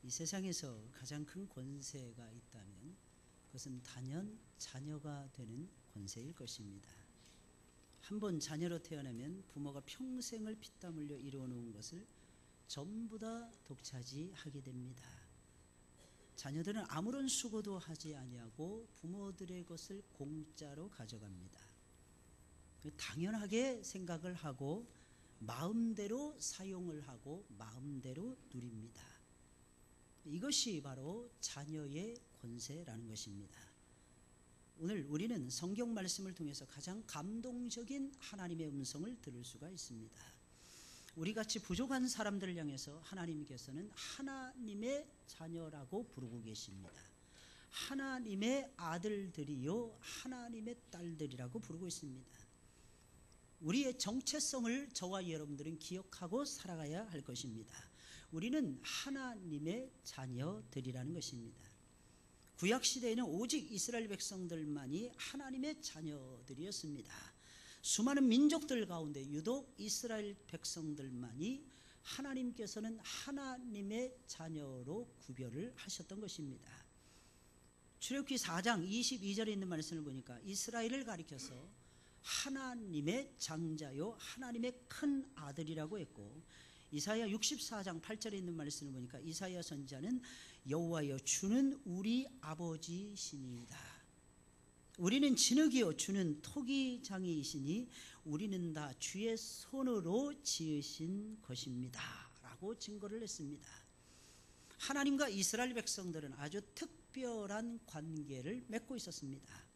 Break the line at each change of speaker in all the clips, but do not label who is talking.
이 세상에서 가장 큰 권세가 있다면 그것은 단연 자녀가 되는 권세일 것입니다. 한번 자녀로 태어나면 부모가 평생을 피땀 흘려 이루어놓은 것을 전부 다 독차지하게 됩니다. 자녀들은 아무런 수고도 하지 아니하고 부모들의 것을 공짜로 가져갑니다. 당연하게 생각을 하고 마음대로 사용을 하고 마음대로 누립니다. 이것이 바로 자녀의 권세라는 것입니다. 오늘 우리는 성경 말씀을 통해서 가장 감동적인 하나님의 음성을 들을 수가 있습니다. 우리같이 부족한 사람들을 향해서 하나님께서는 하나님의 자녀라고 부르고 계십니다. 하나님의 아들들이요 하나님의 딸들이라고 부르고 있습니다. 우리의 정체성을 저와 여러분들은 기억하고 살아가야 할 것입니다. 우리는 하나님의 자녀들이라는 것입니다. 구약시대에는 오직 이스라엘 백성들만이 하나님의 자녀들이었습니다. 수많은 민족들 가운데 유독 이스라엘 백성들만이 하나님께서는 하나님의 자녀로 구별을 하셨던 것입니다. 출애굽기 4장 22절에 있는 말씀을 보니까 이스라엘을 가리켜서 하나님의 장자요 하나님의 큰 아들이라고 했고, 이사야 64장 8절에 있는 말씀을 보니까 이사야 선지자는 여호와여 주는 우리 아버지시니이다. 우리는 진흙이요 주는 토기장이시니 우리는 다 주의 손으로 지으신 것입니다 라고 증거를 했습니다. 하나님과 이스라엘 백성들은 아주 특별한 관계를 맺고 있었습니다.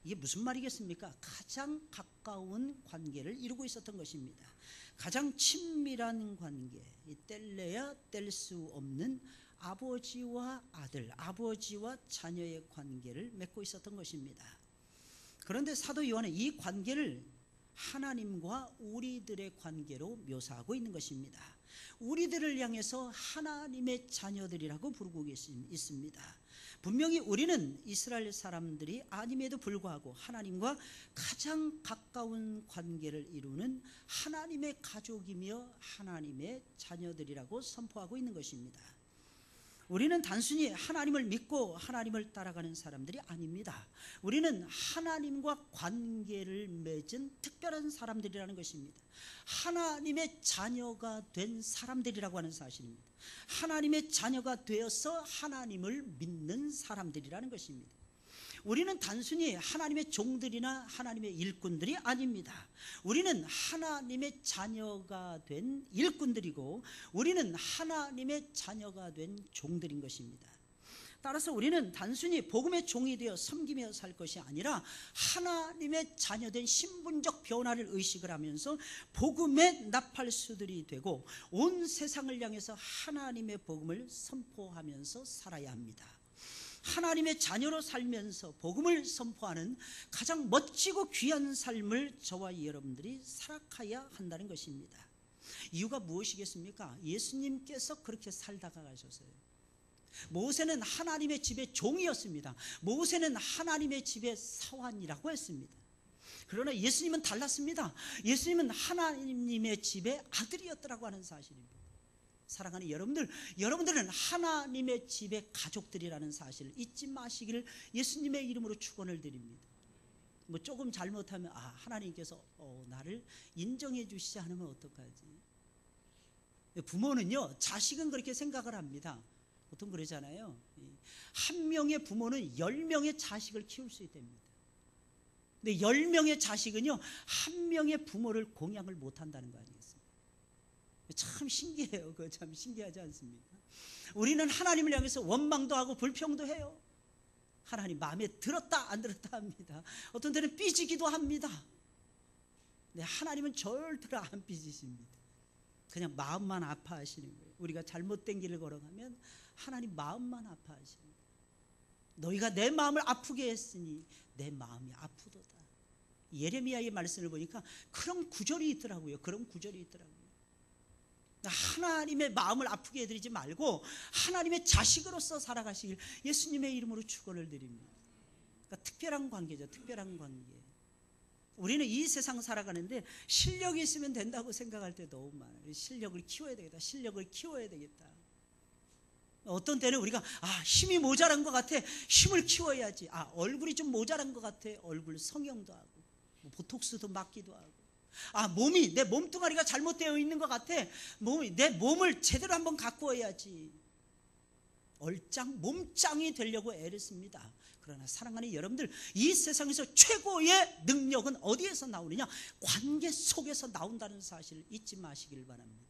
이게 무슨 말이겠습니까? 가장 가까운 관계를 이루고 있었던 것입니다. 가장 친밀한 관계, 뗄래야 뗄 수 없는 아버지와 아들, 아버지와 자녀의 관계를 맺고 있었던 것입니다. 그런데 사도 요한은 이 관계를 하나님과 우리들의 관계로 묘사하고 있는 것입니다. 우리들을 향해서 하나님의 자녀들이라고 부르고 있습니다. 분명히 우리는 이스라엘 사람들이 아님에도 불구하고 하나님과 가장 가까운 관계를 이루는 하나님의 가족이며 하나님의 자녀들이라고 선포하고 있는 것입니다. 우리는 단순히 하나님을 믿고 하나님을 따라가는 사람들이 아닙니다. 우리는 하나님과 관계를 맺은 특별한 사람들이라는 것입니다. 하나님의 자녀가 된 사람들이라고 하는 사실입니다. 하나님의 자녀가 되어서 하나님을 믿는 사람들이라는 것입니다. 우리는 단순히 하나님의 종들이나 하나님의 일꾼들이 아닙니다. 우리는 하나님의 자녀가 된 일꾼들이고 우리는 하나님의 자녀가 된 종들인 것입니다. 따라서 우리는 단순히 복음의 종이 되어 섬기며 살 것이 아니라 하나님의 자녀된 신분적 변화를 의식을 하면서 복음의 나팔수들이 되고 온 세상을 향해서 하나님의 복음을 선포하면서 살아야 합니다. 하나님의 자녀로 살면서 복음을 선포하는 가장 멋지고 귀한 삶을 저와 여러분들이 살아가야 한다는 것입니다. 이유가 무엇이겠습니까? 예수님께서 그렇게 살다가 가셨어요. 모세는 하나님의 집의 종이었습니다. 모세는 하나님의 집의 사환이라고 했습니다. 그러나 예수님은 달랐습니다. 예수님은 하나님의 집의 아들이었더라고 하는 사실입니다. 사랑하는 여러분들, 여러분들은 하나님의 집의 가족들이라는 사실을 잊지 마시기를 예수님의 이름으로 축원을 드립니다. 뭐 조금 잘못하면 하나님께서 나를 인정해 주시지 않으면 어떡하지? 부모는요, 자식은 그렇게 생각을 합니다. 보통 그러잖아요. 한 명의 부모는 10명의 자식을 키울 수 있답니다. 근데 10명의 자식은요, 한 명의 부모를 공양을 못한다는 거 아니겠습니까? 참 신기해요. 그거 참 신기하지 않습니까? 우리는 하나님을 향해서 원망도 하고 불평도 해요. 하나님 마음에 들었다 안 들었다 합니다. 어떤 때는 삐지기도 합니다. 근데 하나님은 절대로 안 삐지십니다. 그냥 마음만 아파하시는 거예요. 우리가 잘못된 길을 걸어가면 하나님 마음만 아파하십니다. 너희가 내 마음을 아프게 했으니 내 마음이 아프도다. 예레미야의 말씀을 보니까 그런 구절이 있더라고요. 그런 구절이 있더라고요. 하나님의 마음을 아프게 해드리지 말고 하나님의 자식으로서 살아가시길 예수님의 이름으로 축원을 드립니다. 그러니까 특별한 관계죠. 특별한 관계. 우리는 이 세상 살아가는데 실력이 있으면 된다고 생각할 때 너무 많아요. 실력을 키워야 되겠다. 실력을 키워야 되겠다. 어떤 때는 우리가 힘이 모자란 것 같아, 힘을 키워야지. 얼굴이 좀 모자란 것 같아, 얼굴 성형도 하고 보톡스도 맞기도 하고, 몸이, 내 몸뚱아리가 잘못되어 있는 것 같아, 내 몸을 제대로 한번 가꾸어야지. 몸짱이 되려고 애를 씁니다. 그러나 사랑하는 여러분들, 이 세상에서 최고의 능력은 어디에서 나오느냐? 관계 속에서 나온다는 사실을 잊지 마시길 바랍니다.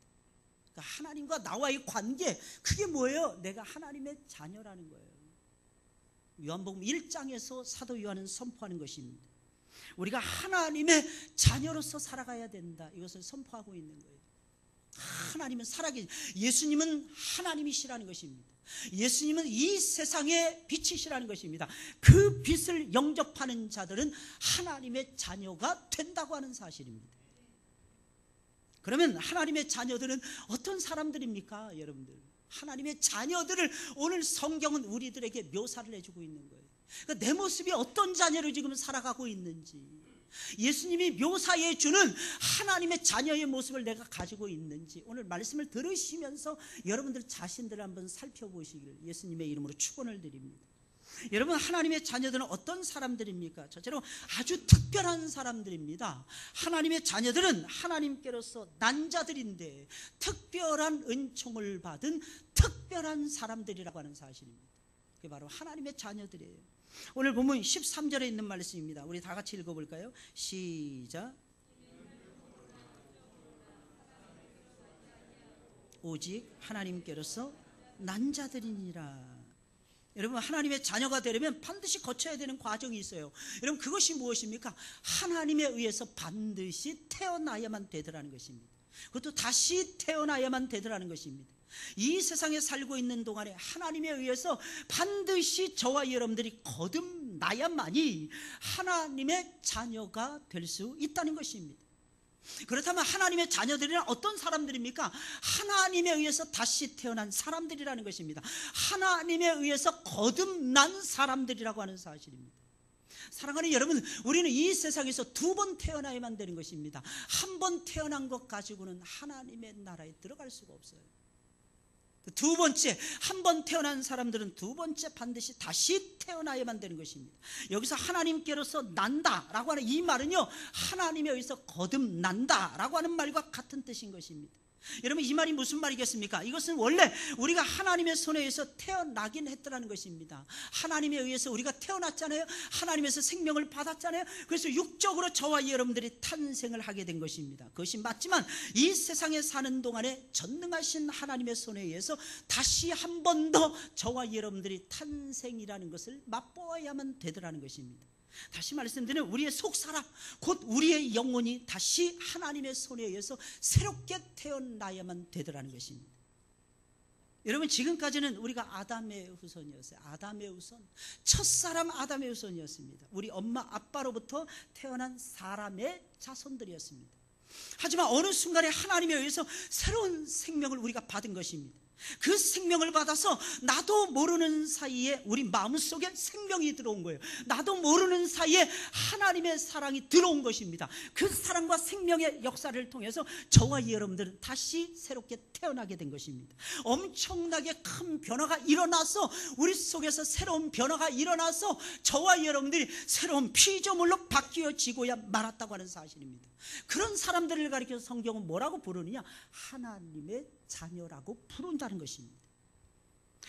그러니까 하나님과 나와의 관계, 그게 뭐예요? 내가 하나님의 자녀라는 거예요. 요한복음 1장에서 사도 요한은 선포하는 것입니다. 우리가 하나님의 자녀로서 살아가야 된다, 이것을 선포하고 있는 거예요. 하나님은 살아계신, 예수님은 하나님이시라는 것입니다. 예수님은 이 세상의 빛이시라는 것입니다. 그 빛을 영접하는 자들은 하나님의 자녀가 된다고 하는 사실입니다. 그러면 하나님의 자녀들은 어떤 사람들입니까? 여러분들, 하나님의 자녀들을 오늘 성경은 우리들에게 묘사를 해주고 있는 거예요. 그러니까 내 모습이 어떤 자녀로 지금 살아가고 있는지, 예수님이 묘사해 주는 하나님의 자녀의 모습을 내가 가지고 있는지, 오늘 말씀을 들으시면서 여러분들 자신들을 한번 살펴보시기를 예수님의 이름으로 축원을 드립니다. 여러분, 하나님의 자녀들은 어떤 사람들입니까? 첫째로 아주 특별한 사람들입니다. 하나님의 자녀들은 하나님께로서 난 자들인데 특별한 은총을 받은 특별한 사람들이라고 하는 사실입니다. 그게 바로 하나님의 자녀들이에요. 오늘 본문 13절에 있는 말씀입니다. 우리 다 같이 읽어볼까요? 시작. 오직 하나님께로서 난 자들이니라. 여러분, 하나님의 자녀가 되려면 반드시 거쳐야 되는 과정이 있어요. 여러분, 그것이 무엇입니까? 하나님에 의해서 반드시 태어나야만 되더라는 것입니다. 그것도 다시 태어나야만 되더라는 것입니다. 이 세상에 살고 있는 동안에 하나님에 의해서 반드시 저와 여러분들이 거듭나야만이 하나님의 자녀가 될 수 있다는 것입니다. 그렇다면 하나님의 자녀들이란 어떤 사람들입니까? 하나님에 의해서 다시 태어난 사람들이라는 것입니다. 하나님에 의해서 거듭난 사람들이라고 하는 사실입니다. 사랑하는 여러분, 우리는 이 세상에서 두 번 태어나야만 되는 것입니다. 한 번 태어난 것 가지고는 하나님의 나라에 들어갈 수가 없어요. 두 번째, 한 번 태어난 사람들은 두 번째 반드시 다시 태어나야만 되는 것입니다. 여기서 하나님께로서 난다라고 하는 이 말은요, 하나님에 의해서 거듭난다라고 하는 말과 같은 뜻인 것입니다. 여러분, 이 말이 무슨 말이겠습니까? 이것은 원래 우리가 하나님의 손에 의해서 태어나긴 했더라는 것입니다. 하나님에 의해서 우리가 태어났잖아요. 하나님에서 생명을 받았잖아요. 그래서 육적으로 저와 여러분들이 탄생을 하게 된 것입니다. 그것이 맞지만 이 세상에 사는 동안에 전능하신 하나님의 손에 의해서 다시 한 번 더 저와 여러분들이 탄생이라는 것을 맛보아야만 되더라는 것입니다. 다시 말씀드리면 우리의 속사람, 곧 우리의 영혼이 다시 하나님의 손에 의해서 새롭게 태어나야만 되더라는 것입니다. 여러분, 지금까지는 우리가 아담의 후손이었어요. 아담의 후손, 첫사람 아담의 후손이었습니다. 우리 엄마 아빠로부터 태어난 사람의 자손들이었습니다. 하지만 어느 순간에 하나님에 의해서 새로운 생명을 우리가 받은 것입니다. 그 생명을 받아서 나도 모르는 사이에 우리 마음속에 생명이 들어온 거예요. 나도 모르는 사이에 하나님의 사랑이 들어온 것입니다. 그 사랑과 생명의 역사를 통해서 저와 여러분들은 다시 새롭게 태어나게 된 것입니다. 엄청나게 큰 변화가 일어나서, 우리 속에서 새로운 변화가 일어나서 저와 여러분들이 새로운 피조물로 바뀌어지고야 말았다고 하는 사실입니다. 그런 사람들을 가리켜서 성경은 뭐라고 부르느냐? 하나님의 자녀라고 부른다는 것입니다.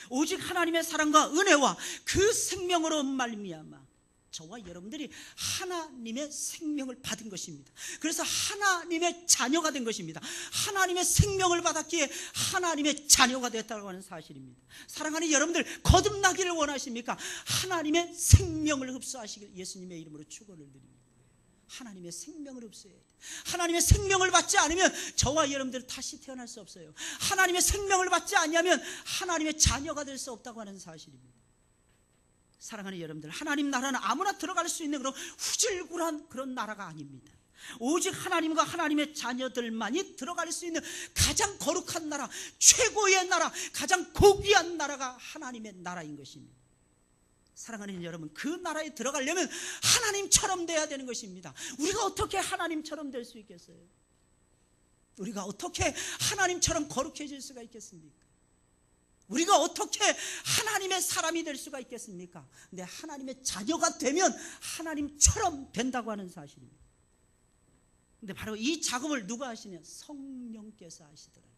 오직 하나님의 사랑과 은혜와 그 생명으로 말미암아 저와 여러분들이 하나님의 생명을 받은 것입니다. 그래서 하나님의 자녀가 된 것입니다. 하나님의 생명을 받았기에 하나님의 자녀가 됐다고 하는 사실입니다. 사랑하는 여러분들, 거듭나기를 원하십니까? 하나님의 생명을 흡수하시길 예수님의 이름으로 축원을 드립니다. 하나님의 생명을 흡수해야 돼. 하나님의 생명을 받지 않으면 저와 여러분들은 다시 태어날 수 없어요. 하나님의 생명을 받지 않으면 하나님의 자녀가 될 수 없다고 하는 사실입니다. 사랑하는 여러분들, 하나님 나라는 아무나 들어갈 수 있는 그런 후질구란 그런 나라가 아닙니다. 오직 하나님과 하나님의 자녀들만이 들어갈 수 있는 가장 거룩한 나라, 최고의 나라, 가장 고귀한 나라가 하나님의 나라인 것입니다. 사랑하는 여러분, 그 나라에 들어가려면 하나님처럼 돼야 되는 것입니다. 우리가 어떻게 하나님처럼 될 수 있겠어요? 우리가 어떻게 하나님처럼 거룩해질 수가 있겠습니까? 우리가 어떻게 하나님의 사람이 될 수가 있겠습니까? 근데 하나님의 자녀가 되면 하나님처럼 된다고 하는 사실입니다. 근데 바로 이 작업을 누가 하시냐? 성령께서 하시더라고요.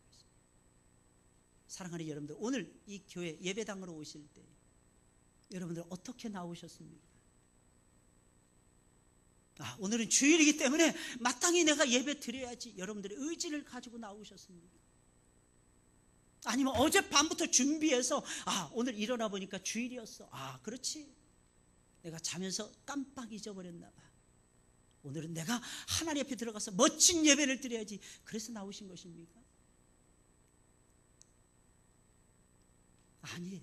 사랑하는 여러분들, 오늘 이 교회 예배당으로 오실 때 여러분들 어떻게 나오셨습니까? 오늘은 주일이기 때문에 마땅히 내가 예배 드려야지, 여러분들의 의지를 가지고 나오셨습니까? 아니면 어젯밤부터 준비해서 오늘 일어나 보니까 주일이었어. 그렇지, 내가 자면서 깜빡 잊어버렸나 봐. 오늘은 내가 하나님 앞에 들어가서 멋진 예배를 드려야지, 그래서 나오신 것입니까? 아니에요.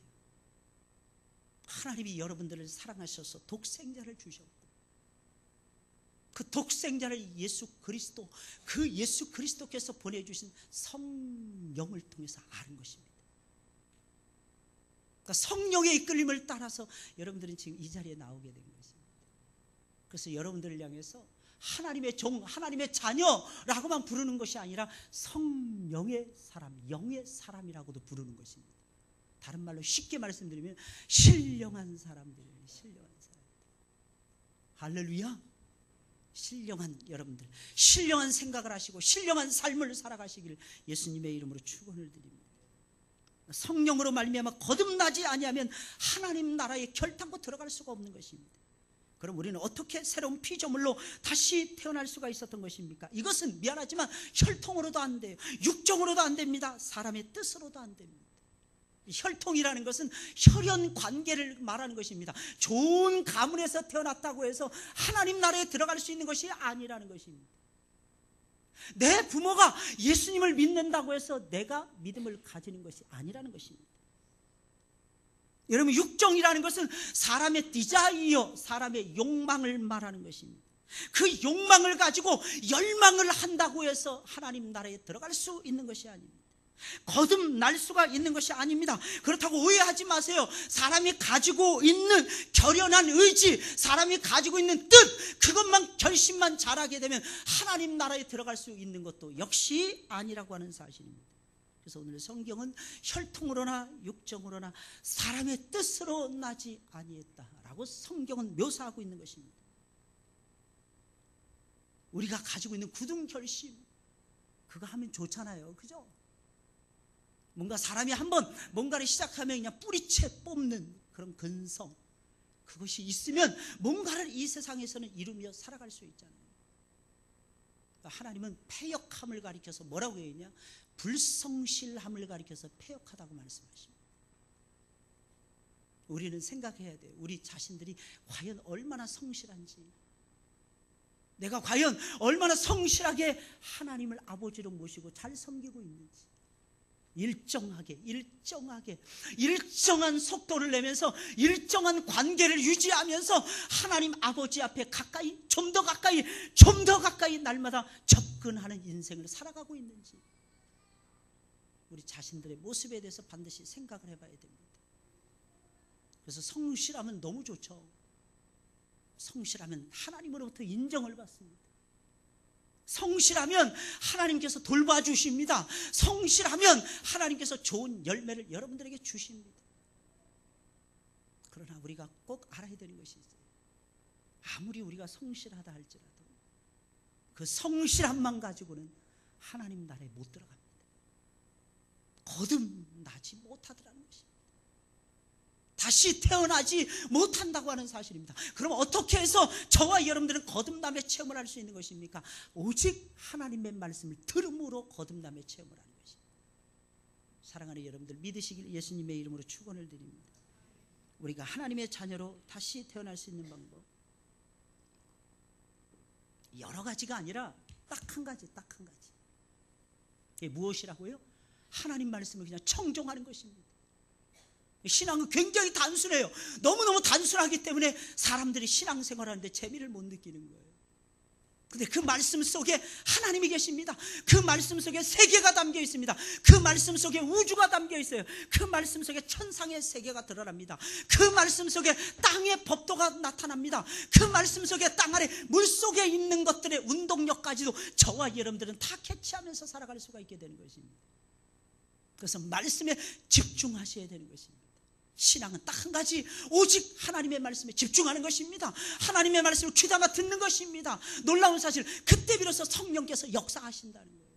하나님이 여러분들을 사랑하셔서 독생자를 주셨고, 그 독생자를 예수 그리스도, 그 예수 그리스도께서 보내주신 성령을 통해서 아는 것입니다. 그러니까 성령의 이끌림을 따라서 여러분들은 지금 이 자리에 나오게 된 것입니다. 그래서 여러분들을 향해서 하나님의 종, 하나님의 자녀라고만 부르는 것이 아니라 성령의 사람, 영의 사람이라고도 부르는 것입니다. 다른 말로 쉽게 말씀드리면 신령한 사람들이에요. 신령한 사람들. 할렐루야. 신령한 여러분들, 신령한 생각을 하시고 신령한 삶을 살아가시기를 예수님의 이름으로 축원을 드립니다. 성령으로 말미암아 거듭나지 아니하면 하나님 나라에 결단코 들어갈 수가 없는 것입니다. 그럼 우리는 어떻게 새로운 피조물로 다시 태어날 수가 있었던 것입니까? 이것은 미안하지만 혈통으로도 안 돼요. 육정으로도 안 됩니다. 사람의 뜻으로도 안 됩니다. 혈통이라는 것은 혈연 관계를 말하는 것입니다. 좋은 가문에서 태어났다고 해서 하나님 나라에 들어갈 수 있는 것이 아니라는 것입니다. 내 부모가 예수님을 믿는다고 해서 내가 믿음을 가지는 것이 아니라는 것입니다. 여러분, 육정이라는 것은 사람의 디자이어, 사람의 욕망을 말하는 것입니다. 그 욕망을 가지고 열망을 한다고 해서 하나님 나라에 들어갈 수 있는 것이 아닙니다. 거듭날 수가 있는 것이 아닙니다. 그렇다고 오해하지 마세요. 사람이 가지고 있는 결연한 의지, 사람이 가지고 있는 뜻, 그것만 결심만 잘하게 되면 하나님 나라에 들어갈 수 있는 것도 역시 아니라고 하는 사실입니다. 그래서 오늘 성경은 혈통으로나 육정으로나 사람의 뜻으로 나지 아니했다라고 성경은 묘사하고 있는 것입니다. 우리가 가지고 있는 굳은 결심, 그거 하면 좋잖아요. 그죠? 뭔가 사람이 한번 뭔가를 시작하면 그냥 뿌리채 뽑는 그런 근성, 그것이 있으면 뭔가를 이 세상에서는 이루며 살아갈 수 있잖아요. 하나님은 패역함을 가리켜서 뭐라고 했냐? 불성실함을 가리켜서 패역하다고 말씀하십니다. 우리는 생각해야 돼요. 우리 자신들이 과연 얼마나 성실한지, 내가 과연 얼마나 성실하게 하나님을 아버지로 모시고 잘 섬기고 있는지, 일정한 속도를 내면서 일정한 관계를 유지하면서 하나님 아버지 앞에 가까이, 좀 더 가까이 날마다 접근하는 인생을 살아가고 있는지, 우리 자신들의 모습에 대해서 반드시 생각을 해봐야 됩니다. 그래서 성실하면 너무 좋죠. 성실하면 하나님으로부터 인정을 받습니다. 성실하면 하나님께서 돌봐주십니다. 성실하면 하나님께서 좋은 열매를 여러분들에게 주십니다. 그러나 우리가 꼭 알아야 되는 것이 있어요. 아무리 우리가 성실하다 할지라도 그 성실함만 가지고는 하나님 나라에 못 들어갑니다. 거듭나지 못하더라는 것입니다. 다시 태어나지 못한다고 하는 사실입니다. 그럼 어떻게 해서 저와 여러분들은 거듭남의 체험을 할 수 있는 것입니까? 오직 하나님의 말씀을 들음으로 거듭남의 체험을 하는 것입니다. 사랑하는 여러분들, 믿으시길 예수님의 이름으로 축원을 드립니다. 우리가 하나님의 자녀로 다시 태어날 수 있는 방법, 여러 가지가 아니라 딱 한 가지. 이게 무엇이라고요? 하나님 말씀을 그냥 청종하는 것입니다. 신앙은 굉장히 단순해요. 너무너무 단순하기 때문에 사람들이 신앙생활하는데 재미를 못 느끼는 거예요. 근데 그 말씀 속에 하나님이 계십니다. 그 말씀 속에 세계가 담겨 있습니다. 그 말씀 속에 우주가 담겨 있어요. 그 말씀 속에 천상의 세계가 드러납니다. 그 말씀 속에 땅의 법도가 나타납니다. 그 말씀 속에 땅 아래 물속에 있는 것들의 운동력까지도 저와 여러분들은 다 캐치하면서 살아갈 수가 있게 되는 것입니다. 그래서 말씀에 집중하셔야 되는 것입니다. 신앙은 딱 한 가지, 오직 하나님의 말씀에 집중하는 것입니다. 하나님의 말씀을 귀담아 듣는 것입니다. 놀라운 사실, 그때 비로소 성령께서 역사하신다는 거예요.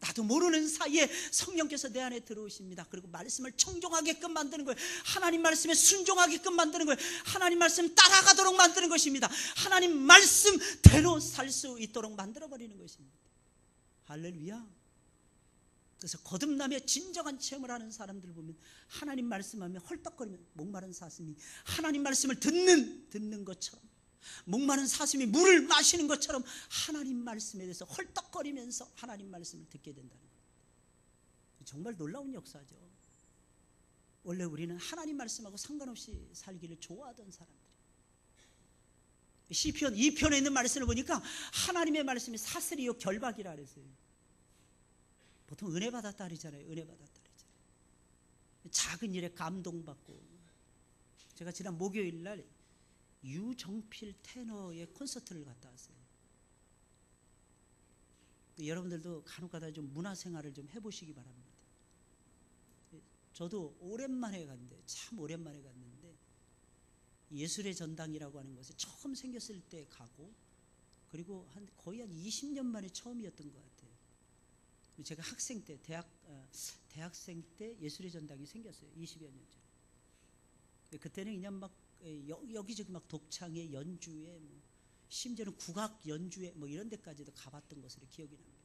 나도 모르는 사이에 성령께서 내 안에 들어오십니다. 그리고 말씀을 청종하게끔 만드는 거예요. 하나님 말씀에 순종하게끔 만드는 거예요. 하나님 말씀 따라가도록 만드는 것입니다. 하나님 말씀대로 살 수 있도록 만들어버리는 것입니다. 할렐루야. 그래서 거듭남의 진정한 체험을 하는 사람들 보면 하나님 말씀하면 헐떡거리면, 목마른 사슴이 하나님 말씀을 듣는 것처럼, 목마른 사슴이 물을 마시는 것처럼 하나님 말씀에 대해서 헐떡거리면서 하나님 말씀을 듣게 된다는 거예요. 정말 놀라운 역사죠. 원래 우리는 하나님 말씀하고 상관없이 살기를 좋아하던 사람들이에요. 시편 2편에 있는 말씀을 보니까 하나님의 말씀이 사슬이요 결박이라 그랬어요. 보통 은혜 받았다 그러잖아요. 은혜 받았다 그러잖아요. 작은 일에 감동받고. 제가 지난 목요일 날 유정필 테너의 콘서트를 갔다 왔어요. 여러분들도 간혹가다 좀 문화생활을 좀 해보시기 바랍니다. 저도 오랜만에 갔는데, 참 오랜만에 갔는데, 예술의 전당이라고 하는 것에 처음 생겼을 때 가고, 그리고 거의 한 20년 만에 처음이었던 것 같아요. 제가 학생 때, 대학생 때 예술의 전당이 생겼어요. 20여 년 전에. 그때는 그냥 막 여기저기 막 독창회, 연주회, 뭐 심지어는 국악 연주회 뭐 이런 데까지도 가봤던 것으로 기억이 납니다.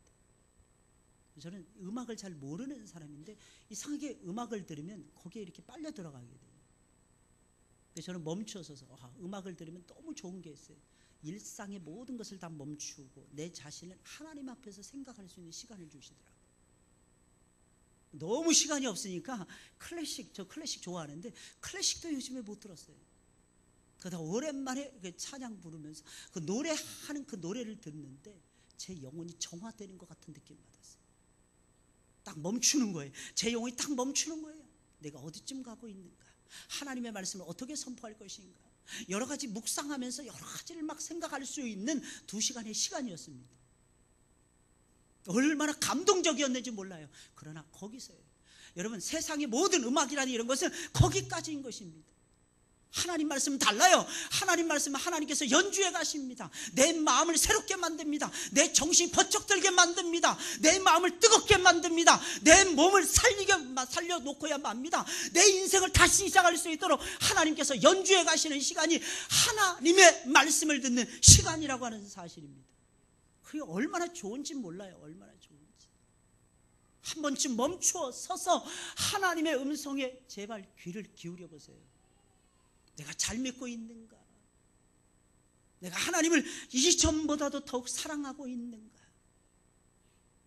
저는 음악을 잘 모르는 사람인데 이상하게 음악을 들으면 거기에 이렇게 빨려 들어가게 돼요. 그래서 저는 멈춰서서 음악을 들으면 너무 좋은 게 있어요. 일상의 모든 것을 다 멈추고 내 자신을 하나님 앞에서 생각할 수 있는 시간을 주시더라고요. 너무 시간이 없으니까 저 클래식 좋아하는데 클래식도 요즘에 못 들었어요. 그러다 오랜만에 찬양 부르면서 그 노래하는 그 노래를 듣는데 제 영혼이 정화되는 것 같은 느낌 받았어요. 딱 멈추는 거예요. 제 영혼이 딱 멈추는 거예요. 내가 어디쯤 가고 있는가? 하나님의 말씀을 어떻게 선포할 것인가? 여러 가지 묵상하면서 여러 가지를 막 생각할 수 있는 2시간의 시간이었습니다. 얼마나 감동적이었는지 몰라요. 그러나 거기서요. 여러분, 세상의 모든 음악이라는 이런 것은 거기까지인 것입니다. 하나님 말씀은 달라요. 하나님 말씀은 하나님께서 연주해 가십니다. 내 마음을 새롭게 만듭니다. 내 정신이 번쩍 들게 만듭니다. 내 마음을 뜨겁게 만듭니다. 내 몸을 살려놓고야 맙니다. 내 인생을 다시 시작할 수 있도록 하나님께서 연주해 가시는 시간이 하나님의 말씀을 듣는 시간이라고 하는 사실입니다. 그게 얼마나 좋은지 몰라요. 얼마나 좋은지. 한 번쯤 멈추어 서서 하나님의 음성에 제발 귀를 기울여 보세요. 내가 잘 믿고 있는가? 내가 하나님을 이전보다도 더욱 사랑하고 있는가?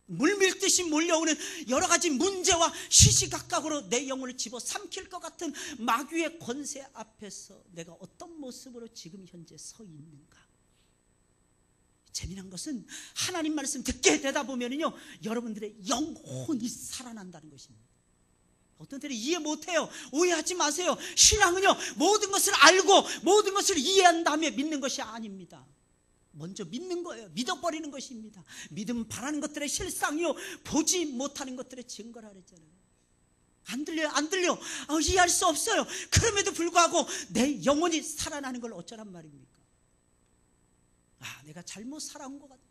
물밀듯이 몰려오는 여러 가지 문제와 시시각각으로 내 영혼을 집어삼킬 것 같은 마귀의 권세 앞에서 내가 어떤 모습으로 지금 현재 서 있는가? 재미난 것은 하나님 말씀 듣게 되다 보면요, 여러분들의 영혼이 살아난다는 것입니다. 어떤 때는 이해 못해요. 오해하지 마세요. 신앙은요, 모든 것을 알고 모든 것을 이해한 다음에 믿는 것이 아닙니다. 먼저 믿는 거예요. 믿어버리는 것입니다. 믿음 바라는 것들의 실상이요, 보지 못하는 것들의 증거라 그랬잖아요. 안 들려요. 안 들려. 이해할 수 없어요. 그럼에도 불구하고 내 영혼이 살아나는 걸 어쩌란 말입니까? 내가 잘못 살아온 것 같아.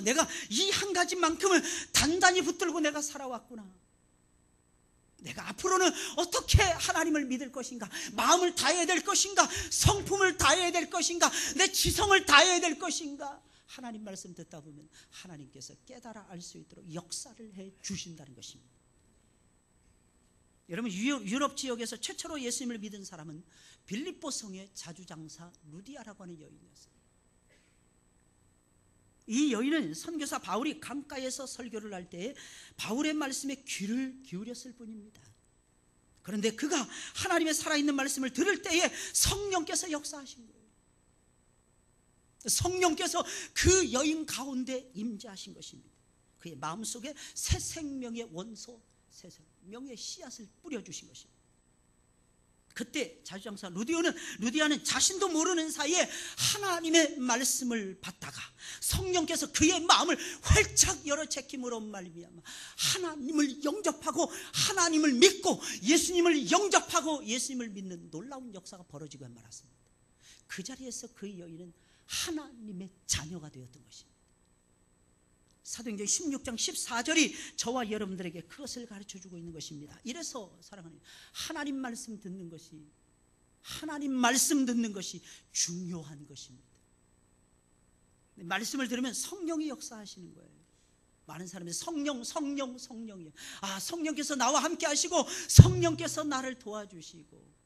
내가 이 한 가지만큼을 단단히 붙들고 내가 살아왔구나. 내가 앞으로는 어떻게 하나님을 믿을 것인가? 마음을 다해야 될 것인가? 성품을 다해야 될 것인가? 내 지성을 다해야 될 것인가? 하나님 말씀 듣다 보면 하나님께서 깨달아 알 수 있도록 역사를 해 주신다는 것입니다. 여러분, 유럽 지역에서 최초로 예수님을 믿은 사람은 빌립보 성의 자주장사 루디아라고 하는 여인이었어요. 이 여인은 선교사 바울이 강가에서 설교를 할 때에 바울의 말씀에 귀를 기울였을 뿐입니다. 그런데 그가 하나님의 살아있는 말씀을 들을 때에 성령께서 역사하신 거예요. 성령께서 그 여인 가운데 임재하신 것입니다. 그의 마음속에 새 생명의 원소, 새 생명의 씨앗을 뿌려주신 것입니다. 그때 자주장사 루디아는 자신도 모르는 사이에 하나님의 말씀을 받다가 성령께서 그의 마음을 활짝 열어 제킴으로 말미암아 하나님을 영접하고 하나님을 믿고 예수님을 영접하고 예수님을 믿는 놀라운 역사가 벌어지고 말았습니다. 그 자리에서 그 여인은 하나님의 자녀가 되었던 것입니다. 사도행전 16장 14절이 저와 여러분들에게 그것을 가르쳐주고 있는 것입니다. 이래서 사랑하는 하나님 말씀 듣는 것이 중요한 것입니다. 말씀을 들으면 성령이 역사하시는 거예요. 많은 사람이 성령이에요. 성령께서 나와 함께 하시고 성령께서 나를 도와주시고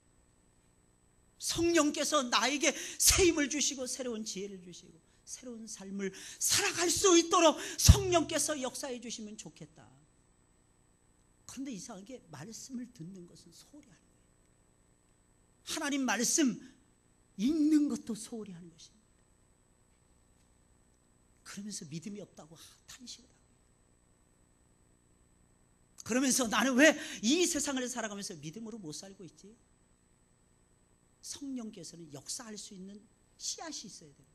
성령께서 나에게 새 힘을 주시고 새로운 지혜를 주시고 새로운 삶을 살아갈 수 있도록 성령께서 역사해 주시면 좋겠다. 그런데 이상하게 말씀을 듣는 것은 소홀히 하는 거예요. 하나님 말씀 읽는 것도 소홀히 하는 것입니다. 그러면서 믿음이 없다고 탄식을 하고 그러면서 나는 왜 이 세상을 살아가면서 믿음으로 못 살고 있지? 성령께서는 역사할 수 있는 씨앗이 있어야 돼요.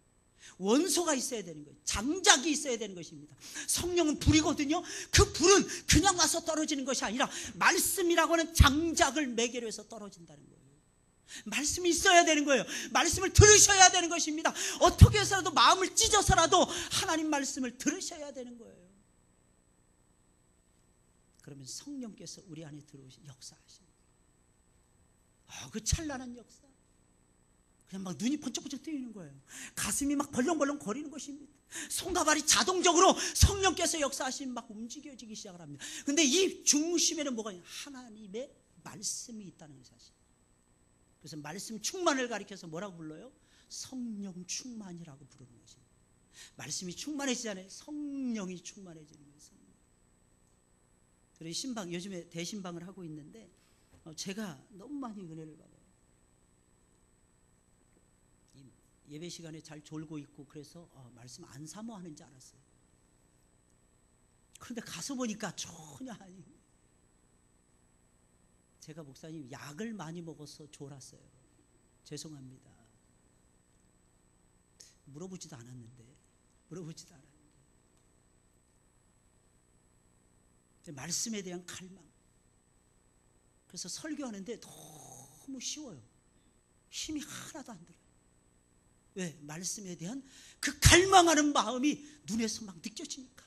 원소가 있어야 되는 거예요. 장작이 있어야 되는 것입니다. 성령은 불이거든요. 그 불은 그냥 와서 떨어지는 것이 아니라 말씀이라고 하는 장작을 매개로 해서 떨어진다는 거예요. 말씀이 있어야 되는 거예요. 말씀을 들으셔야 되는 것입니다. 어떻게 해서라도 마음을 찢어서라도 하나님 말씀을 들으셔야 되는 거예요. 그러면 성령께서 우리 안에 들어오시 역사하시는 거예요. 그 찬란한 역사. 그냥 막 눈이 번쩍번쩍 뜨이는 거예요. 가슴이 막 벌렁벌렁 거리는 것입니다. 손과 발이 자동적으로 성령께서 역사하시면 막 움직여지기 시작을 합니다. 그런데 이 중심에는 뭐가 있냐? 하나님의 말씀이 있다는 사실. 그래서 말씀 충만을 가리켜서 뭐라고 불러요? 성령 충만이라고 부르는 것입니다. 말씀이 충만해지잖아요. 성령이 충만해지는 거예요. 그래서 신방, 요즘에 대신방을 하고 있는데 제가 너무 많이 은혜를 받아요. 예배 시간에 잘 졸고 있고 그래서 말씀 안 사모하는 줄 알았어요. 그런데 가서 보니까 전혀 아니에요. 제가 목사님 약을 많이 먹어서 졸았어요. 죄송합니다. 물어보지도 않았는데. 말씀에 대한 갈망. 그래서 설교하는데 너무 쉬워요. 힘이 하나도 안 들어요. 왜? 말씀에 대한 그 갈망하는 마음이 눈에서 막 느껴지니까.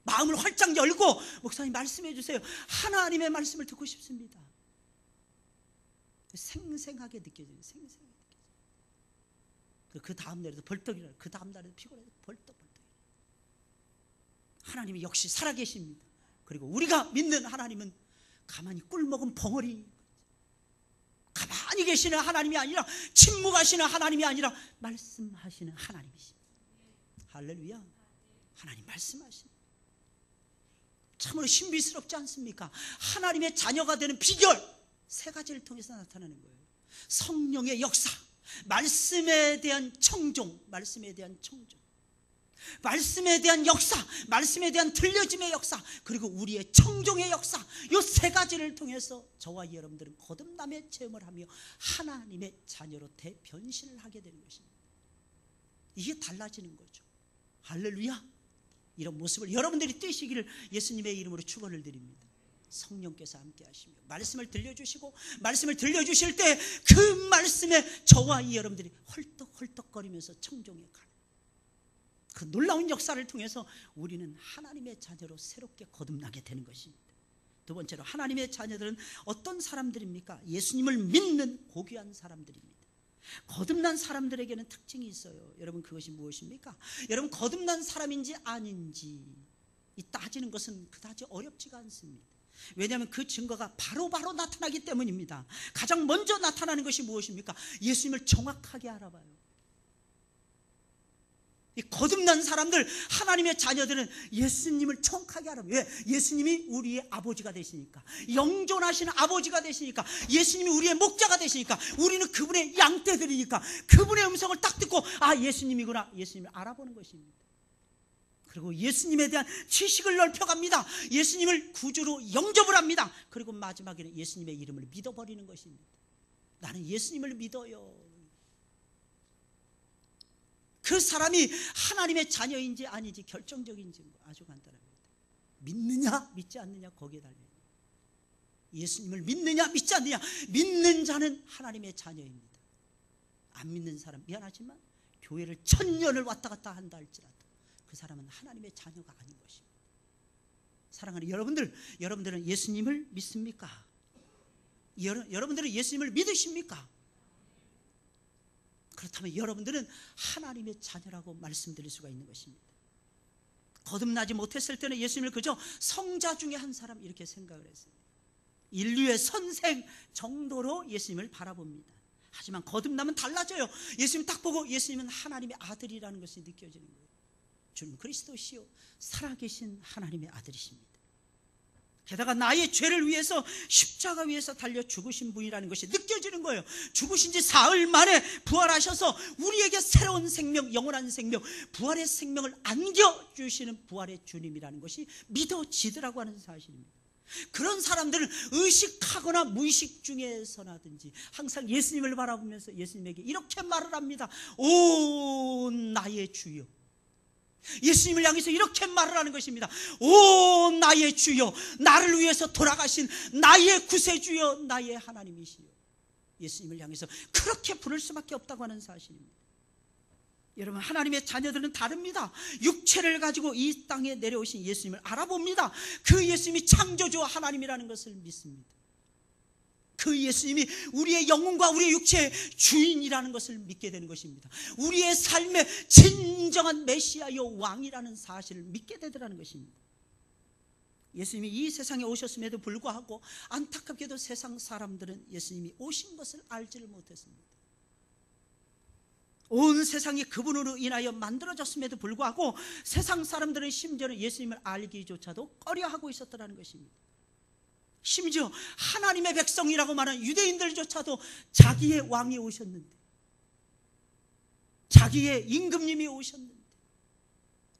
마음을 활짝 열고 목사님 말씀해 주세요. 하나님의 말씀을 듣고 싶습니다. 생생하게 느껴져요. 그 다음 날에도 벌떡 일어나요. 그 다음 날에도 피곤해서 벌떡. 하나님이 역시 살아계십니다. 그리고 우리가 믿는 하나님은 가만히 꿀먹은 벙어리, 가만히 계시는 하나님이 아니라 침묵하시는 하나님이 아니라 말씀하시는 하나님이십니다. 할렐루야. 하나님 말씀하시는, 참으로 신비스럽지 않습니까? 하나님의 자녀가 되는 비결 세 가지를 통해서 나타나는 거예요. 성령의 역사, 말씀에 대한 청종, 말씀에 대한 역사, 말씀에 대한 들려짐의 역사, 그리고 우리의 청종의 역사, 이 세 가지를 통해서 저와 여러분들은 거듭남의 체험을 하며 하나님의 자녀로 대변신을 하게 되는 것입니다. 이게 달라지는 거죠. 할렐루야. 이런 모습을 여러분들이 띄시기를 예수님의 이름으로 축원을 드립니다. 성령께서 함께 하시며 말씀을 들려주시고, 말씀을 들려주실 때 그 말씀에 저와 여러분들이 헐떡헐떡거리면서 청종해 가는 그 놀라운 역사를 통해서 우리는 하나님의 자녀로 새롭게 거듭나게 되는 것입니다. 두 번째로, 하나님의 자녀들은 어떤 사람들입니까? 예수님을 믿는 고귀한 사람들입니다. 거듭난 사람들에게는 특징이 있어요. 여러분, 그것이 무엇입니까? 여러분, 거듭난 사람인지 아닌지 따지는 것은 그다지 어렵지가 않습니다. 왜냐하면 그 증거가 바로바로 나타나기 때문입니다. 가장 먼저 나타나는 것이 무엇입니까? 예수님을 정확하게 알아봐요. 이 거듭난 사람들, 하나님의 자녀들은 예수님을 정확하게 알아봐요. 왜? 예수님이 우리의 아버지가 되시니까, 영존하시는 아버지가 되시니까, 예수님이 우리의 목자가 되시니까, 우리는 그분의 양떼들이니까 그분의 음성을 딱 듣고 예수님이구나, 예수님을 알아보는 것입니다. 그리고 예수님에 대한 지식을 넓혀갑니다. 예수님을 구주로 영접을 합니다. 그리고 마지막에는 예수님의 이름을 믿어버리는 것입니다. 나는 예수님을 믿어요. 그 사람이 하나님의 자녀인지 아닌지 결정적인 증거 아주 간단합니다. 믿느냐 믿지 않느냐 거기에 달려요. 예수님을 믿느냐 믿지 않느냐. 믿는 자는 하나님의 자녀입니다. 안 믿는 사람 미안하지만 교회를 1000년을 왔다 갔다 한다 할지라도 그 사람은 하나님의 자녀가 아닌 것입니다. 사랑하는 여러분들은 예수님을 믿습니까? 여러분들은 예수님을 믿으십니까? 그렇다면 여러분들은 하나님의 자녀라고 말씀드릴 수가 있는 것입니다. 거듭나지 못했을 때는 예수님을 그저 성자 중에 한 사람 이렇게 생각을 했어요. 인류의 선생 정도로 예수님을 바라봅니다. 하지만 거듭나면 달라져요. 예수님 딱 보고 예수님은 하나님의 아들이라는 것이 느껴지는 거예요. 주는 그리스도시요 살아계신 하나님의 아들이십니다. 게다가 나의 죄를 위해서 십자가 위에서 달려 죽으신 분이라는 것이 느껴지는 거예요. 죽으신 지 사흘 만에 부활하셔서 우리에게 새로운 생명, 영원한 생명, 부활의 생명을 안겨주시는 부활의 주님이라는 것이 믿어지더라고 하는 사실입니다. 그런 사람들은 의식하거나 무의식 중에서나든지 항상 예수님을 바라보면서 예수님에게 이렇게 말을 합니다. 오 나의 주여. 예수님을 향해서 이렇게 말을 하는 것입니다. 오 나의 주여, 나를 위해서 돌아가신 나의 구세주여, 나의 하나님이시여. 예수님을 향해서 그렇게 부를 수밖에 없다고 하는 사실입니다. 여러분, 하나님의 자녀들은 다릅니다. 육체를 가지고 이 땅에 내려오신 예수님을 알아봅니다. 그 예수님이 창조주 하나님이라는 것을 믿습니다. 그 예수님이 우리의 영혼과 우리의 육체의 주인이라는 것을 믿게 되는 것입니다. 우리의 삶의 진정한 메시아요 왕이라는 사실을 믿게 되더라는 것입니다. 예수님이 이 세상에 오셨음에도 불구하고 안타깝게도 세상 사람들은 예수님이 오신 것을 알지를 못했습니다. 온 세상이 그분으로 인하여 만들어졌음에도 불구하고 세상 사람들은 심지어는 예수님을 알기조차도 꺼려하고 있었다는 것입니다. 심지어 하나님의 백성이라고 말하는 유대인들조차도 자기의 왕이 오셨는데, 자기의 임금님이 오셨는데,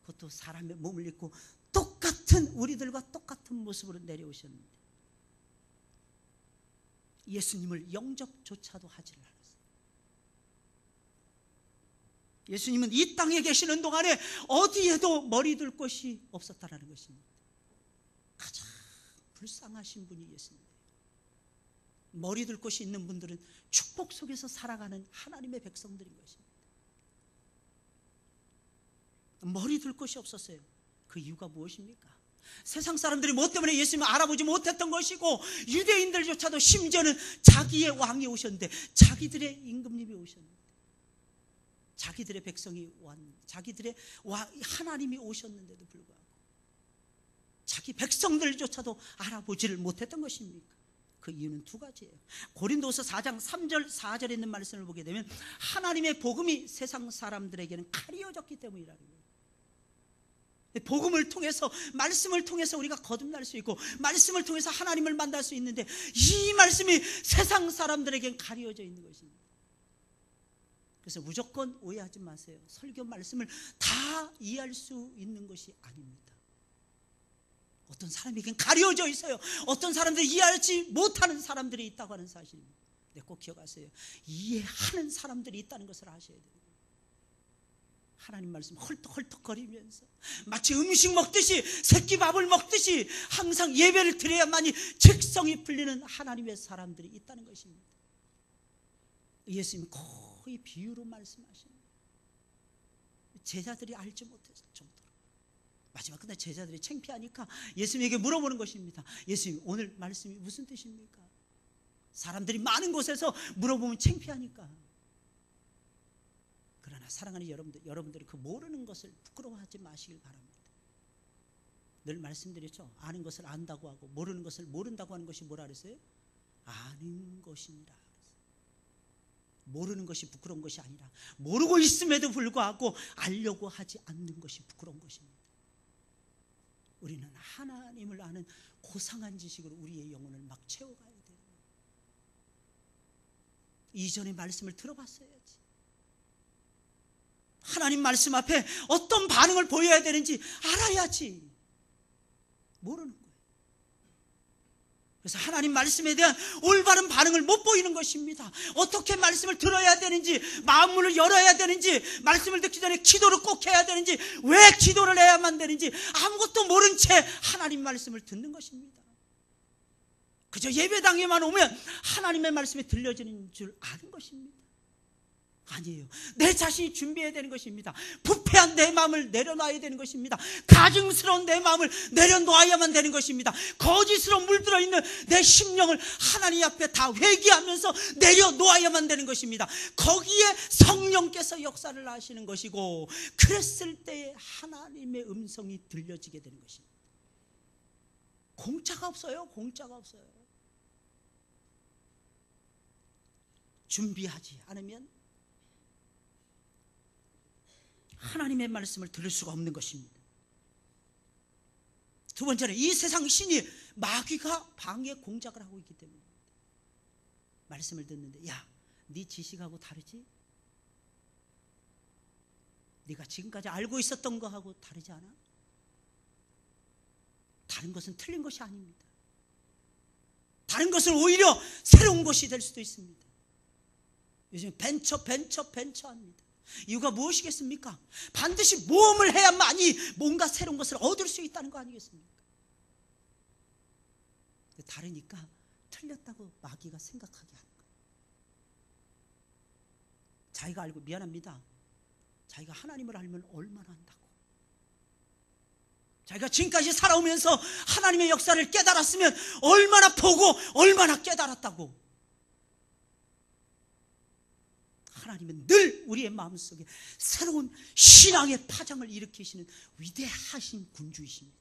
그것도 사람의 몸을 입고 똑같은 우리들과 똑같은 모습으로 내려오셨는데 예수님을 영접조차도 하지를 않았어요. 예수님은 이 땅에 계시는 동안에 어디에도 머리 둘 곳이 없었다는 것입니다. 가장 불쌍하신 분이 예수님이에요. 머리 둘 곳이 있는 분들은 축복 속에서 살아가는 하나님의 백성들인 것입니다. 머리 둘 곳이 없었어요. 그 이유가 무엇입니까? 세상 사람들이 뭐 때문에 예수님을 알아보지 못했던 것이고, 유대인들조차도 심지어는 자기의 왕이 오셨는데, 자기들의 임금님이 오셨는데, 자기들의 백성이 자기들의 하나님이 오셨는데도 불구하고 자기 백성들조차도 알아보지를 못했던 것입니까? 그 이유는 두 가지예요. 고린도서 4장 3절 4절에 있는 말씀을 보게 되면 하나님의 복음이 세상 사람들에게는 가려졌기 때문이라는 거예요. 복음을 통해서, 말씀을 통해서 우리가 거듭날 수 있고, 말씀을 통해서 하나님을 만날 수 있는데, 이 말씀이 세상 사람들에게는 가려져 있는 것입니다. 그래서 무조건 오해하지 마세요. 설교 말씀을 다 이해할 수 있는 것이 아닙니다. 어떤 사람에게는 가려져 있어요. 어떤 사람들이 이해하지 못하는 사람들이 있다고 하는 사실입니다. 근데 꼭 기억하세요. 이해하는 사람들이 있다는 것을 아셔야 돼요. 하나님 말씀 헐떡헐떡거리면서 마치 음식 먹듯이, 새끼밥을 먹듯이 항상 예배를 드려야만이 직성이 풀리는 하나님의 사람들이 있다는 것입니다. 예수님이 거의 비유로 말씀하십니다. 제자들이 알지 못했을 정도로. 마지막 끝에 제자들이 창피하니까 예수님에게 물어보는 것입니다. 예수님, 오늘 말씀이 무슨 뜻입니까? 사람들이 많은 곳에서 물어보면 창피하니까. 그러나 사랑하는 여러분들이 그 모르는 것을 부끄러워하지 마시길 바랍니다. 늘 말씀드렸죠. 아는 것을 안다고 하고 모르는 것을 모른다고 하는 것이 뭐라 그랬어요? 아는 것이니라. 모르는 것이 부끄러운 것이 아니라 모르고 있음에도 불구하고 알려고 하지 않는 것이 부끄러운 것입니다. 우리는 하나님을 아는 고상한 지식으로 우리의 영혼을 막 채워가야 돼요. 이전의 말씀을 들어봤어야지. 하나님 말씀 앞에 어떤 반응을 보여야 되는지 알아야지. 모르는 거예요. 그래서 하나님 말씀에 대한 올바른 반응을 못 보이는 것입니다. 어떻게 말씀을 들어야 되는지, 마음문을 열어야 되는지, 말씀을 듣기 전에 기도를 꼭 해야 되는지, 왜 기도를 해야만 되는지 아무것도 모른 채 하나님 말씀을 듣는 것입니다. 그저 예배당에만 오면 하나님의 말씀이 들려지는 줄 아는 것입니다. 아니에요. 내 자신이 준비해야 되는 것입니다. 부패한 내 마음을 내려놔야 되는 것입니다. 가증스러운 내 마음을 내려놓아야만 되는 것입니다. 거짓으로 물들어 있는 내 심령을 하나님 앞에 다 회개하면서 내려놓아야만 되는 것입니다. 거기에 성령께서 역사를 하시는 것이고, 그랬을 때 하나님의 음성이 들려지게 되는 것입니다. 공짜가 없어요. 공짜가 없어요. 준비하지 않으면 하나님의 말씀을 들을 수가 없는 것입니다. 두 번째는 이 세상 신이 마귀가 방해 공작을 하고 있기 때문에 말씀을 듣는데, 야, 네 지식하고 다르지? 네가 지금까지 알고 있었던 거하고 다르지 않아? 다른 것은 틀린 것이 아닙니다. 다른 것은 오히려 새로운 것이 될 수도 있습니다. 요즘 벤처 합니다. 이유가 무엇이겠습니까? 반드시 모험을 해야만이 뭔가 새로운 것을 얻을 수 있다는 거 아니겠습니까? 다르니까 틀렸다고 마귀가 생각하게 하는 거예요. 자기가 알고, 미안합니다, 자기가 하나님을 알면 얼마나 한다고, 자기가 지금까지 살아오면서 하나님의 역사를 깨달았으면 얼마나 보고 얼마나 깨달았다고. 하나님은 늘 우리의 마음속에 새로운 신앙의 파장을 일으키시는 위대하신 군주이십니다.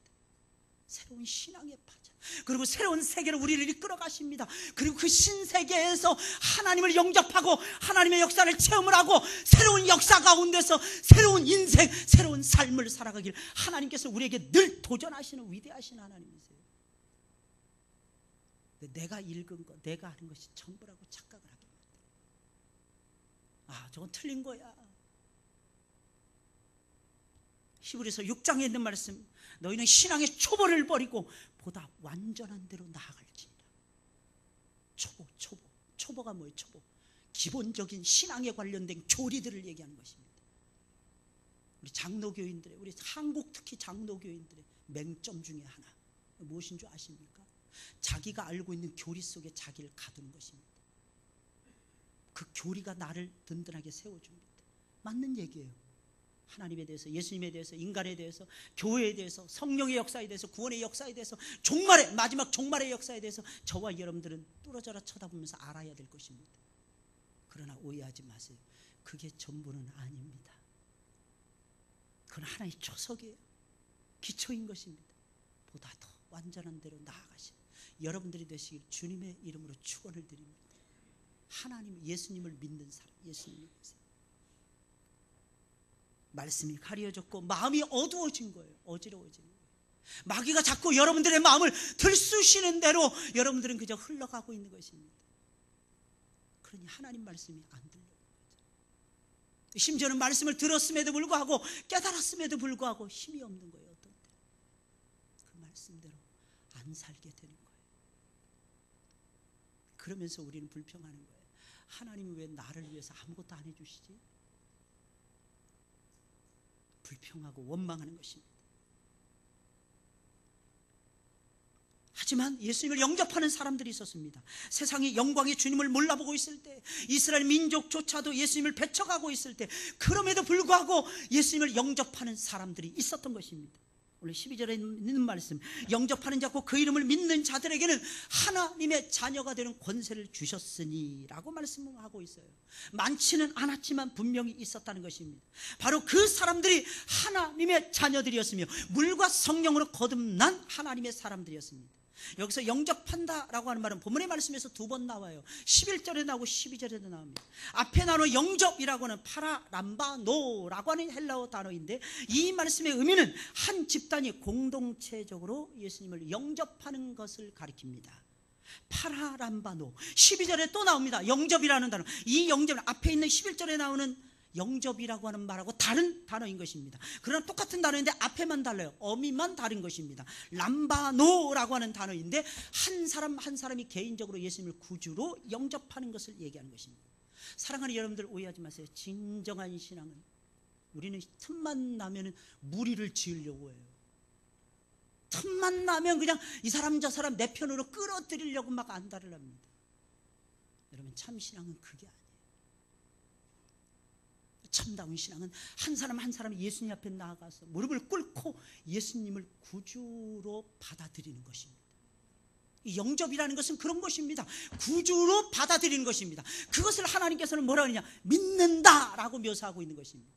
새로운 신앙의 파장, 그리고 새로운 세계로 우리를 이끌어 가십니다. 그리고 그 신세계에서 하나님을 영접하고 하나님의 역사를 체험을 하고 새로운 역사 가운데서 새로운 인생, 새로운 삶을 살아가길 하나님께서 우리에게 늘 도전하시는 위대하신 하나님이세요. 내가 읽은 것, 내가 하는 것이 전부라고 착각을 하게 만들어요. 아, 저건 틀린 거야. 히브리서 6장에 있는 말씀, 너희는 신앙의 초보를 버리고 보다 완전한 대로 나아갈지니라. 초보가 뭐예요? 초보, 기본적인 신앙에 관련된 교리들을 얘기하는 것입니다. 우리 장로교인들의, 우리 한국 특히 장로교인들의 맹점 중에 하나 무엇인 줄 아십니까? 자기가 알고 있는 교리 속에 자기를 가두는 것입니다. 그 교리가 나를 든든하게 세워줍니다. 맞는 얘기예요. 하나님에 대해서, 예수님에 대해서, 인간에 대해서, 교회에 대해서, 성령의 역사에 대해서, 구원의 역사에 대해서, 종말의, 마지막 종말의 역사에 대해서 저와 여러분들은 뚫어져라 쳐다보면서 알아야 될 것입니다. 그러나 오해하지 마세요. 그게 전부는 아닙니다. 그건 하나의 초석이에요. 기초인 것입니다. 보다 더 완전한 대로 나아가시는 여러분들이 되시길 주님의 이름으로 축원을 드립니다. 하나님, 예수님을 믿는 사람, 예수님을 믿는 사람. 말씀이 가려졌고 마음이 어두워진 거예요. 어지러워지는 거예요. 마귀가 자꾸 여러분들의 마음을 들쑤시는 대로 여러분들은 그저 흘러가고 있는 것입니다. 그러니 하나님 말씀이 안 들려오는 거죠. 심지어는 말씀을 들었음에도 불구하고, 깨달았음에도 불구하고 힘이 없는 거예요. 어떤 때 그 말씀대로 안 살게 되는 거예요. 그러면서 우리는 불평하는 거예요. 하나님은 왜 나를 위해서 아무것도 안 해주시지? 불평하고 원망하는 것입니다. 하지만 예수님을 영접하는 사람들이 있었습니다. 세상이 영광의 주님을 몰라보고 있을 때, 이스라엘 민족조차도 예수님을 배척하고 있을 때, 그럼에도 불구하고 예수님을 영접하는 사람들이 있었던 것입니다. 오늘 12절에 있는 말씀, 영접하는 자고 그 이름을 믿는 자들에게는 하나님의 자녀가 되는 권세를 주셨으니 라고 말씀하고 있어요. 많지는 않았지만 분명히 있었다는 것입니다. 바로 그 사람들이 하나님의 자녀들이었으며 물과 성령으로 거듭난 하나님의 사람들이었습니다. 여기서 영접한다라고 하는 말은 본문의 말씀에서 2번 나와요. 11절에 나오고 12절에도 나옵니다. 앞에 나오는 영접이라고 하는 파라람바노라고 하는 헬라어 단어인데, 이 말씀의 의미는 한 집단이 공동체적으로 예수님을 영접하는 것을 가리킵니다. 파라람바노. 12절에 또 나옵니다. 영접이라는 단어. 이 영접은 앞에 있는 11절에 나오는 영접이라고 하는 말하고 다른 단어인 것입니다. 그러나 똑같은 단어인데 앞에만 달라요. 어미만 다른 것입니다. 람바노라고 하는 단어인데 한 사람 한 사람이 개인적으로 예수님을 구주로 영접하는 것을 얘기하는 것입니다. 사랑하는 여러분들, 오해하지 마세요. 진정한 신앙은 우리는 틈만 나면 무리를 지으려고 해요. 틈만 나면 그냥 이 사람 저 사람 내 편으로 끌어들이려고 막 안달을 합니다. 여러분, 참 신앙은 그게 아니에요. 참다운 신앙은 한 사람 한 사람이 예수님 앞에 나아가서 무릎을 꿇고 예수님을 구주로 받아들이는 것입니다. 이 영접이라는 것은 그런 것입니다. 구주로 받아들이는 것입니다. 그것을 하나님께서는 뭐라고 하느냐, 믿는다라고 묘사하고 있는 것입니다.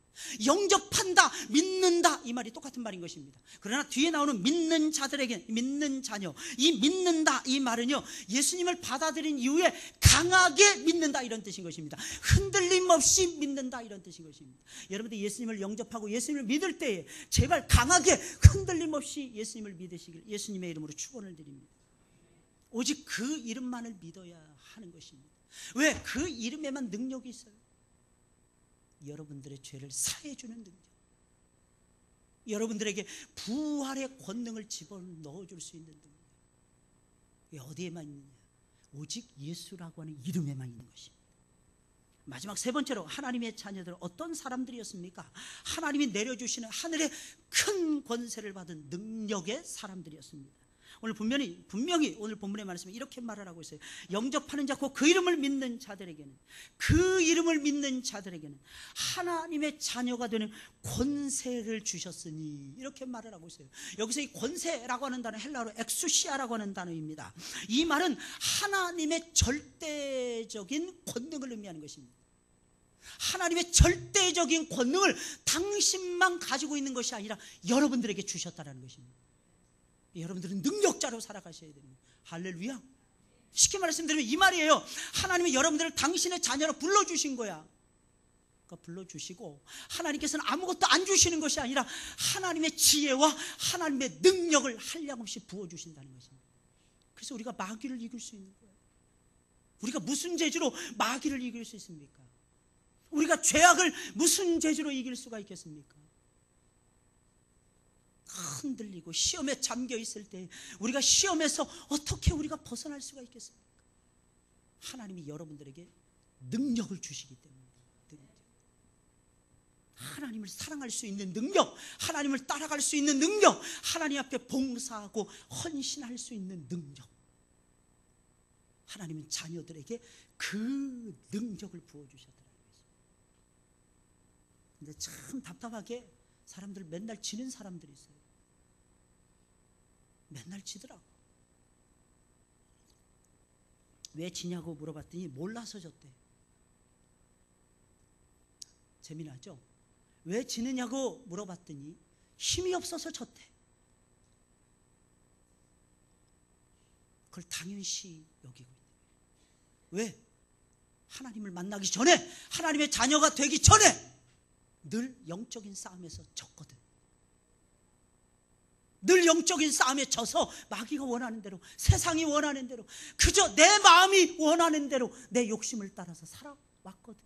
영접한다, 믿는다, 이 말이 똑같은 말인 것입니다. 그러나 뒤에 나오는 믿는 자들에게, 믿는 자녀, 이 믿는다 이 말은요, 예수님을 받아들인 이후에 강하게 믿는다 이런 뜻인 것입니다. 흔들림 없이 믿는다 이런 뜻인 것입니다. 여러분들 예수님을 영접하고 예수님을 믿을 때에 제발 강하게 흔들림 없이 예수님을 믿으시길 예수님의 이름으로 축원을 드립니다. 오직 그 이름만을 믿어야 하는 것입니다. 왜? 그 이름에만 능력이 있어요. 여러분들의 죄를 사해주는 능력, 여러분들에게 부활의 권능을 집어넣어줄 수 있는 능력, 이게 어디에만 있느냐? 오직 예수라고 하는 이름에만 있는 것입니다. 마지막 세 번째로, 하나님의 자녀들은 어떤 사람들이었습니까? 하나님이 내려주시는 하늘의 큰 권세를 받은 능력의 사람들이었습니다. 오늘 분명히 오늘 본문의 말씀에 이렇게 말을 하고 있어요. 영접하는 자, 그 이름을 믿는 자들에게는, 그 이름을 믿는 자들에게는 하나님의 자녀가 되는 권세를 주셨으니, 이렇게 말을 하고 있어요. 여기서 이 권세라고 하는 단어, 헬라어로 엑수시아라고 하는 단어입니다. 이 말은 하나님의 절대적인 권능을 의미하는 것입니다. 하나님의 절대적인 권능을 당신만 가지고 있는 것이 아니라 여러분들에게 주셨다는 것입니다. 여러분들은 능력자로 살아가셔야 됩니다. 할렐루야. 쉽게 말씀드리면 이 말이에요. 하나님은 여러분들을 당신의 자녀로 불러주신 거야. 그러니까 불러주시고 하나님께서는 아무것도 안 주시는 것이 아니라 하나님의 지혜와 하나님의 능력을 한량없이 부어주신다는 것입니다. 그래서 우리가 마귀를 이길 수 있는 거예요. 우리가 무슨 재주로 마귀를 이길 수 있습니까? 우리가 죄악을 무슨 재주로 이길 수가 있겠습니까? 흔들리고 시험에 잠겨 있을 때 우리가 시험에서 어떻게 우리가 벗어날 수가 있겠습니까? 하나님이 여러분들에게 능력을 주시기 때문에, 하나님을 사랑할 수 있는 능력, 하나님을 따라갈 수 있는 능력, 하나님 앞에 봉사하고 헌신할 수 있는 능력, 하나님은 자녀들에게 그 능력을 부어주셨다는 것입니다. 근데 참 답답하게 사람들 맨날 지는 사람들이 있어요. 맨날 지더라고. 왜 지냐고 물어봤더니 몰라서 졌대. 재미나죠? 왜 지느냐고 물어봤더니 힘이 없어서 졌대. 그걸 당연시 여기고 있는 거예요. 왜? 하나님을 만나기 전에, 하나님의 자녀가 되기 전에 늘 영적인 싸움에서 졌거든. 늘 영적인 싸움에 져서 마귀가 원하는 대로, 세상이 원하는 대로, 그저 내 마음이 원하는 대로 내 욕심을 따라서 살아왔거든.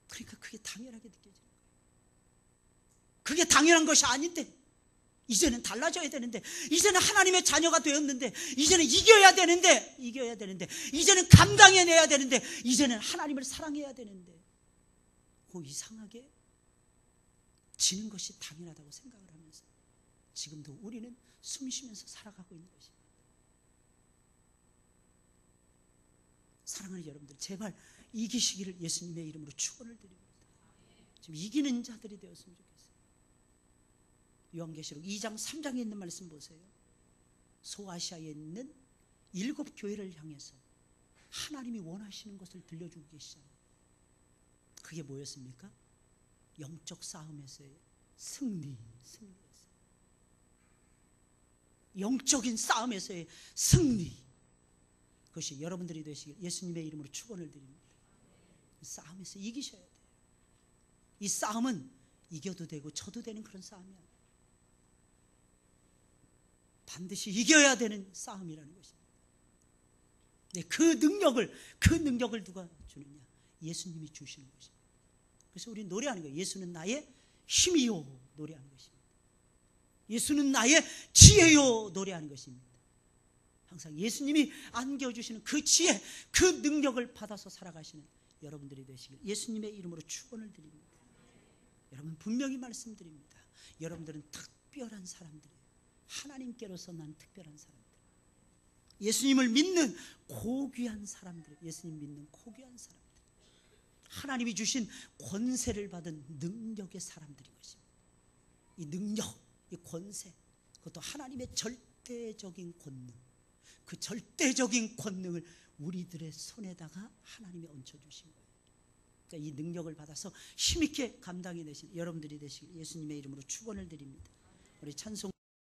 그러니까 그게 당연하게 느껴지는 거예요. 그게 당연한 것이 아닌데, 이제는 달라져야 되는데, 이제는 하나님의 자녀가 되었는데, 이제는 이겨야 되는데, 이제는 감당해내야 되는데, 이제는 하나님을 사랑해야 되는데, 그 이상하게 지는 것이 당연하다고 생각을 하면서 지금도 우리는 숨 쉬면서 살아가고 있는 것입니다. 사랑하는 여러분들, 제발 이기시기를 예수님의 이름으로 축원을 드립니다. 지금 이기는 자들이 되었으면 좋겠어요. 요한계시록 2장 3장에 있는 말씀 보세요. 소아시아에 있는 7 교회를 향해서 하나님이 원하시는 것을 들려주고 계시잖아요. 그게 뭐였습니까? 영적 싸움에서의 승리였어요. 영적인 싸움에서의 승리, 그것이 여러분들이 되시길 예수님의 이름으로 축원을 드립니다. 이 싸움에서 이기셔야 돼요. 이 싸움은 이겨도 되고 져도 되는 그런 싸움이 아니에요. 반드시 이겨야 되는 싸움이라는 것입니다. 네, 그 능력을 누가 주느냐? 예수님이 주시는 것입니다. 그래서 우리 노래하는 거예요. 예수는 나의 힘이요 노래하는 것입니다. 예수는 나의 지혜요 노래하는 것입니다. 항상 예수님이 안겨주시는 그 지혜, 그 능력을 받아서 살아가시는 여러분들이 되시길 예수님의 이름으로 축원을 드립니다. 여러분 분명히 말씀드립니다. 여러분들은 특별한 사람들이에요. 하나님께로서 난 특별한 사람들, 예수님을 믿는 고귀한 사람들, 예수님 믿는 고귀한 사람들, 하나님이 주신 권세를 받은 능력의 사람들인 것입니다. 이 능력, 이 권세, 그것도 하나님의 절대적인 권능, 그 절대적인 권능을 우리들의 손에다가 하나님이 얹혀주신 거예요. 그러니까 이 능력을 받아서 힘있게 감당해 내신 여러분들이 되시길 예수님의 이름으로 축원을 드립니다. 우리 찬송